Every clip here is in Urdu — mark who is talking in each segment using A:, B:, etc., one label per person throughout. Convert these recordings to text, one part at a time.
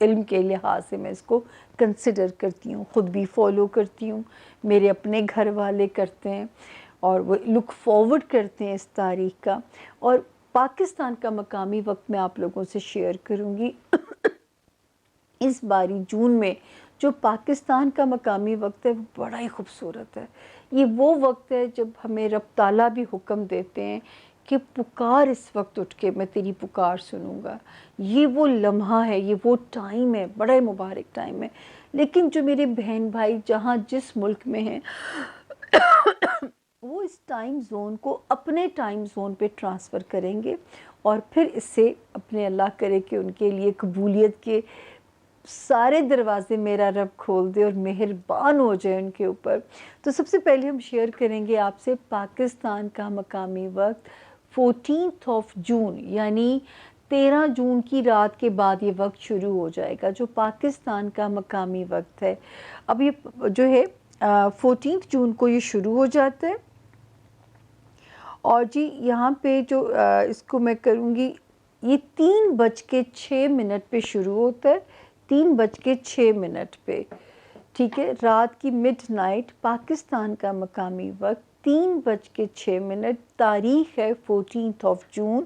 A: علم کے لحاظ سے میں اس کو کنسیڈر کرتی ہوں، خود بھی فالو کرتی ہوں، میرے اپنے گھر والے کرتے ہیں اور وہ لک فارورڈ کرتے ہیں اس تاریخ کا۔ اور پاکستان کا مقامی وقت میں آپ لوگوں سے شیئر کروں گی۔ اس باری جون میں جو پاکستان کا مقامی وقت ہے وہ بڑا ہی خوبصورت ہے۔ یہ وہ وقت ہے جب ہمیں رب تعالیٰ بھی حکم دیتے ہیں کہ پکار اس وقت اٹھ کے، میں تیری پکار سنوں گا۔ یہ وہ لمحہ ہے، یہ وہ ٹائم ہے، بڑا ہی مبارک ٹائم ہے۔ لیکن جو میرے بہن بھائی جہاں جس ملک میں ہیں وہ اس ٹائم زون کو اپنے ٹائم زون پہ ٹرانسفر کریں گے، اور پھر اس سے اپنے اللہ کرے کہ ان کے لیے قبولیت کے سارے دروازے میرا رب کھول دے اور مہربان ہو جائے ان کے اوپر۔ تو سب سے پہلے ہم شیئر کریں گے آپ سے پاکستان کا مقامی وقت 14 جون، یعنی 13 جون کی رات کے بعد یہ وقت شروع ہو جائے گا جو پاکستان کا مقامی وقت ہے۔ اب یہ جو ہے 14 جون کو یہ شروع ہو جاتا ہے، اور جی یہاں پہ جو اس کو میں کروں گی، یہ 3:06 پہ شروع ہوتا ہے، 3:06 پہ، ٹھیک ہے، رات کی مڈ نائٹ پاکستان کا مقامی وقت 3:06، تاریخ ہے 14 جون،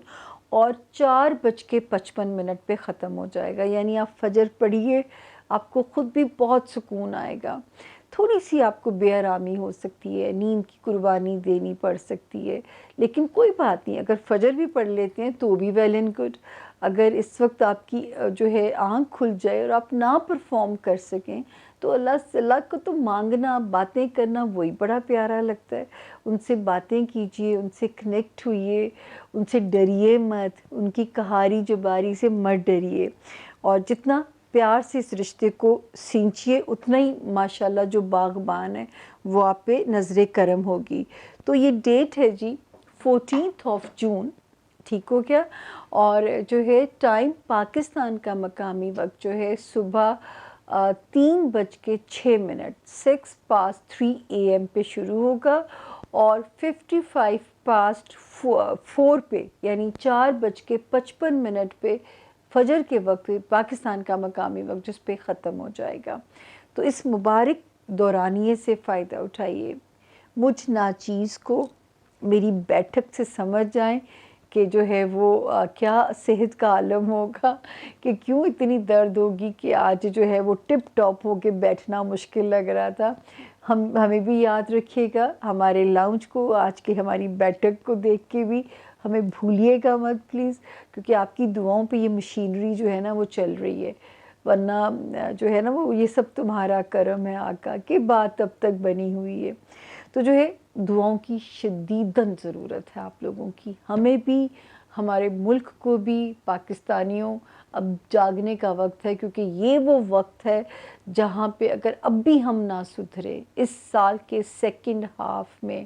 A: اور 4:55 پہ ختم ہو جائے گا۔ یعنی آپ فجر پڑھیے، آپ کو خود بھی بہت سکون آئے گا۔ تھوڑی سی آپ کو بے آرامی ہو سکتی ہے، نیند کی قربانی دینی پڑ سکتی ہے، لیکن کوئی بات نہیں، اگر فجر بھی پڑھ لیتے ہیں تو بھی ویل اینڈ گڈ۔ اگر اس وقت آپ کی جو ہے آنکھ کھل جائے اور آپ نہ پرفارم کر سکیں تو اللہ کو تو مانگنا، باتیں کرنا وہی بڑا پیارا لگتا ہے۔ ان سے باتیں کیجئے، ان سے کنیکٹ ہوئیے، ان سے ڈریے مت، ان کی کہاری جباری سے مت ڈریے، اور جتنا پیار سے اس رشتے کو سینچیے اتنا ہی ماشاءاللہ جو باغبان ہے وہ آپ پہ نظر کرم ہوگی۔ تو یہ ڈیٹ ہے جی 14 جون، ٹھیک ہو گیا؟ اور جو ہے ٹائم پاکستان کا مقامی وقت جو ہے صبح 3:06، 6:03 AM پہ شروع ہوگا، اور 4:55 پہ یعنی 4:55 پہ فجر کے وقت پاکستان کا مقامی وقت جس پہ ختم ہو جائے گا۔ تو اس مبارک دورانیے سے فائدہ اٹھائیے، مجھ ناچیز کو میری بیٹھک سے سمجھ جائیں کہ جو ہے وہ کیا صحت کا عالم ہوگا، کہ کیوں اتنی درد ہوگی کہ آج جو ہے وہ ٹپ ٹاپ ہو کے بیٹھنا مشکل لگ رہا تھا۔ ہمیں بھی یاد رکھیے گا، ہمارے لاؤنج کو، آج کی ہماری بیٹھک کو دیکھ کے بھی ہمیں بھولیے گا مت پلیز، کیونکہ آپ کی دعاؤں پہ یہ مشینری جو ہے نا وہ چل رہی ہے، ورنہ جو ہے نا وہ یہ سب تمہارا کرم ہے آقا، کہ بات اب تک بنی ہوئی ہے۔ تو جو ہے دعاؤں کی شدیداً ضرورت ہے آپ لوگوں کی، ہمیں بھی، ہمارے ملک کو بھی، پاکستانیوں اب جاگنے کا وقت ہے، کیونکہ یہ وہ وقت ہے جہاں پہ اگر اب بھی ہم نہ سدھرے اس سال کے سیکنڈ ہاف میں،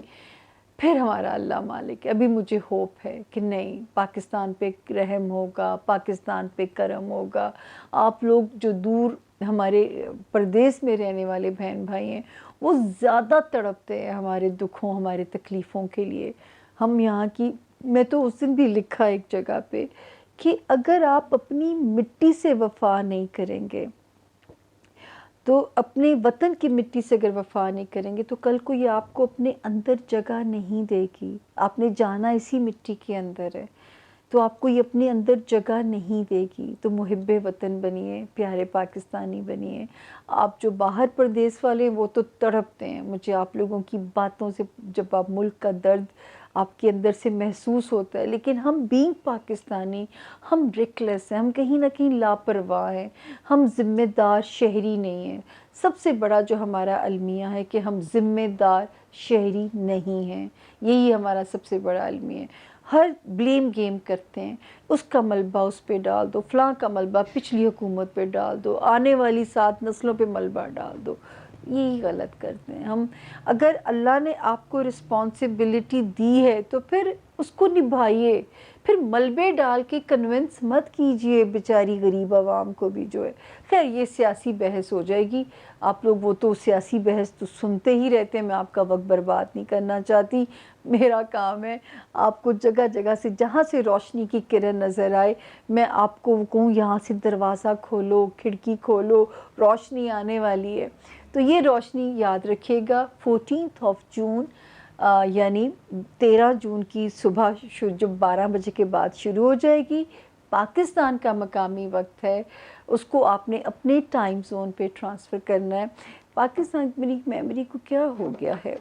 A: پھر ہمارا اللہ مالک ہے۔ ابھی مجھے ہوپ ہے کہ نہیں، پاکستان پہ رحم ہوگا، پاکستان پہ کرم ہوگا۔ آپ لوگ جو دور ہمارے پردیس میں رہنے والے بہن بھائی ہیں وہ زیادہ تڑپتے ہیں ہمارے دکھوں، ہمارے تکلیفوں کے لیے۔ ہم یہاں کی، میں تو اس دن بھی لکھا ایک جگہ پہ کہ اگر آپ اپنی مٹی سے وفا نہیں کریں گے تو اپنے وطن کی مٹی سے اگر وفا نہیں کریں گے تو کل کو یہ آپ کو اپنے اندر جگہ نہیں دے گی۔ آپ نے جانا اسی مٹی کے اندر ہے، تو آپ کو یہ اپنے اندر جگہ نہیں دے گی۔ تو محب وطن بنیے، پیارے پاکستانی بنیے۔ آپ جو باہر پردیس والے وہ تو تڑپتے ہیں، مجھے آپ لوگوں کی باتوں سے جب آپ ملک کا درد آپ کے اندر سے محسوس ہوتا ہے، لیکن ہم بینگ پاکستانی، ہم ریکلیس ہیں، ہم کہیں نہ کہیں لاپرواہ ہیں، ہم ذمہ دار شہری نہیں ہیں۔ سب سے بڑا جو ہمارا المیہ ہے کہ ہم ذمہ دار شہری نہیں ہیں، یہی ہمارا سب سے بڑا المیہ ہے۔ ہر بلیم گیم کرتے ہیں، اس کا ملبہ اس پہ ڈال دو، فلاں کا ملبہ پچھلی حکومت پہ ڈال دو، آنے والی 7 نسلوں پہ ملبہ ڈال دو، یہی غلط کرتے ہیں ہم۔ اگر اللہ نے آپ کو رسپانسبلٹی دی ہے تو پھر اس کو نبھائیے، پھر ملبے ڈال کے کنونس مت کیجئے بیچاری غریب عوام کو بھی جو ہے. خیر یہ سیاسی بحث ہو جائے گی. آپ لوگ وہ تو سیاسی بحث تو سنتے ہی رہتے ہیں. میں آپ کا وقت برباد نہیں کرنا چاہتی. میرا کام ہے آپ کو جگہ جگہ سے جہاں سے روشنی کی کرن نظر آئے میں آپ کو کہوں یہاں سے دروازہ کھولو, کھڑکی کھولو, روشنی آنے والی ہے. تو یہ روشنی یاد رکھیے گا 14 جون یعنی 13 جون کی صبح جو 12 بجے کے بعد شروع ہو جائے گی. پاکستان کا مقامی وقت ہے, اس کو آپ نے اپنے ٹائم زون پہ ٹرانسفر کرنا ہے. پاکستان میری میموری کو کیا ہو گیا ہے,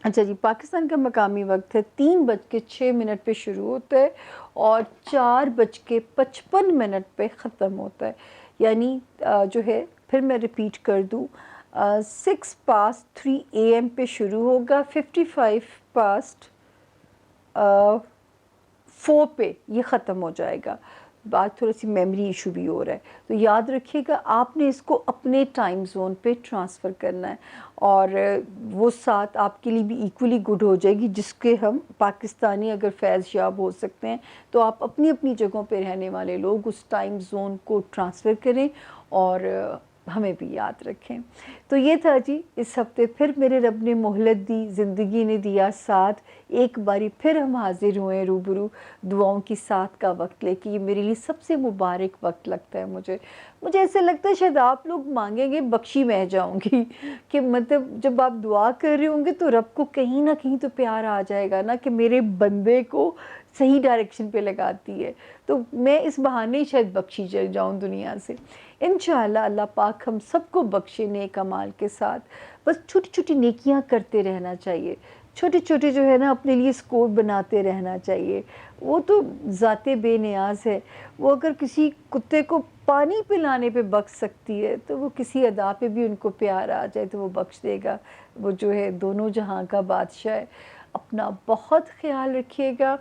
A: اچھا جی, پاکستان کا مقامی وقت ہے 3:06 پہ شروع ہوتا ہے اور 4:55 پہ ختم ہوتا ہے. یعنی جو ہے پھر میں ریپیٹ کر دوں 6:03 AM پہ شروع ہوگا, 4 پہ یہ ختم ہو جائے گا. بات تھوڑی سی میموری ایشو بھی ہو رہا ہے, تو یاد رکھیے گا آپ نے اس کو اپنے ٹائم زون پہ ٹرانسفر کرنا ہے اور وہ ساتھ آپ کے لیے بھی ایکولی گڈ ہو جائے گی. جس کے ہم پاکستانی اگر فیض یاب ہو سکتے ہیں تو آپ اپنی اپنی جگہوں پہ رہنے والے لوگ اس ٹائم زون کو ٹرانسفر کریں اور ہمیں بھی یاد رکھیں. تو یہ تھا جی اس ہفتے. پھر میرے رب نے مہلت دی, زندگی نے دیا ساتھ, ایک باری پھر ہم حاضر ہوئے روبرو دعاؤں کی ساتھ کا وقت لے کے. یہ میرے لیے سب سے مبارک وقت لگتا ہے. مجھے ایسے لگتا ہے شاید آپ لوگ مانگیں گے بخشی میں جاؤں گی کہ مطلب جب آپ دعا کر رہے ہوں گے تو رب کو کہیں نہ کہیں تو پیار آ جائے گا نا کہ میرے بندے کو صحیح ڈائریکشن پہ لگاتی ہے. تو میں اس بہانے شاید بخشی چل جاؤں دنیا سے انشاءاللہ. اللہ پاک ہم سب کو بخشے نیک اعمال کے ساتھ. بس چھوٹی چھوٹی نیکیاں کرتے رہنا چاہیے, چھوٹے چھوٹے جو ہے نا اپنے لیے اسکور بناتے رہنا چاہیے. وہ تو ذات بے نیاز ہے, وہ اگر کسی کتے کو پانی پلانے پہ بخش سکتی ہے تو وہ کسی ادا پہ بھی ان کو پیار آ جائے تو وہ بخش دے گا. وہ جو ہے دونوں جہاں کا بادشاہ ہے. اپنا بہت خیال رکھیے گا,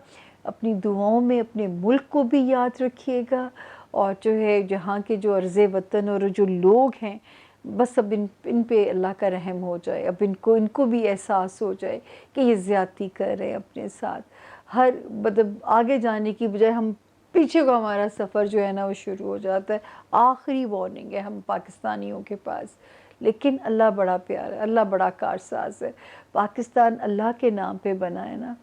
A: اپنی دعاؤں میں اپنے ملک کو بھی یاد رکھیے گا, اور جو ہے جہاں کے جو عرض وطن اور جو لوگ ہیں بس اب ان پہ اللہ کا رحم ہو جائے. اب ان کو بھی احساس ہو جائے کہ یہ زیادتی کر رہے ہیں اپنے ساتھ. ہر مطلب آگے جانے کی بجائے ہم پیچھے کو ہمارا سفر جو ہے نا وہ شروع ہو جاتا ہے. آخری وارننگ ہے ہم پاکستانیوں کے پاس. لیکن اللہ بڑا پیارا ہے, اللہ بڑا کارساز ہے. پاکستان اللہ کے نام پہ بنا ہے نا,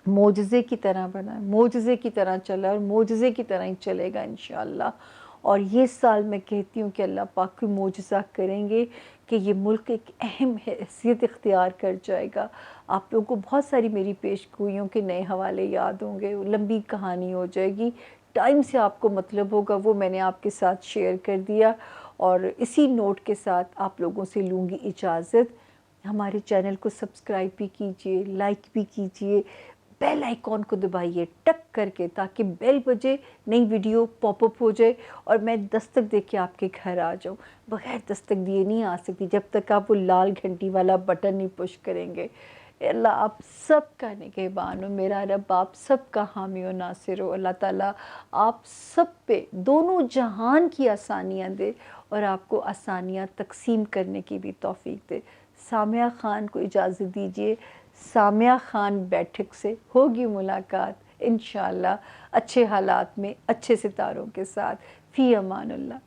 A: معجزے کی طرح بنا ہے, معجزے کی طرح چلا اور معجزے کی طرح ہی چلے گا انشاءاللہ. اور یہ سال میں کہتی ہوں کہ اللہ پاک کوئی معجزہ کریں گے کہ یہ ملک ایک اہم حیثیت اختیار کر جائے گا. آپ لوگوں کو بہت ساری میری پیش گوئیوں کے نئے حوالے یاد ہوں گے, لمبی کہانی ہو جائے گی. ٹائم سے آپ کو مطلب ہوگا وہ میں نے آپ کے ساتھ شیئر کر دیا. اور اسی نوٹ کے ساتھ آپ لوگوں سے لوں گی اجازت. ہمارے چینل کو سبسکرائب بھی کیجئے, لائک بھی کیجئے, بیل آئیکن کو دبائیے ٹک کر کے تاکہ بیل بجے, نئی ویڈیو پاپ اپ ہو جائے اور میں دستک دے کے آپ کے گھر آ جاؤں. بغیر دستک دیے نہیں آ سکتی جب تک آپ وہ لال گھنٹی والا بٹن نہیں پش کریں گے. اللہ آپ سب کا نگہبان ہو, میرا رب آپ سب کا حامی و ناصر ہو. اللہ تعالیٰ آپ سب پہ دونوں جہان کی آسانیاں دے اور آپ کو آسانیاں تقسیم کرنے کی بھی توفیق دے. سامعہ خان کو اجازت دیجیے. سامعہ خان بیٹھک سے ہوگی ملاقات انشاءاللہ اچھے حالات میں, اچھے ستاروں کے ساتھ. فی امان اللہ.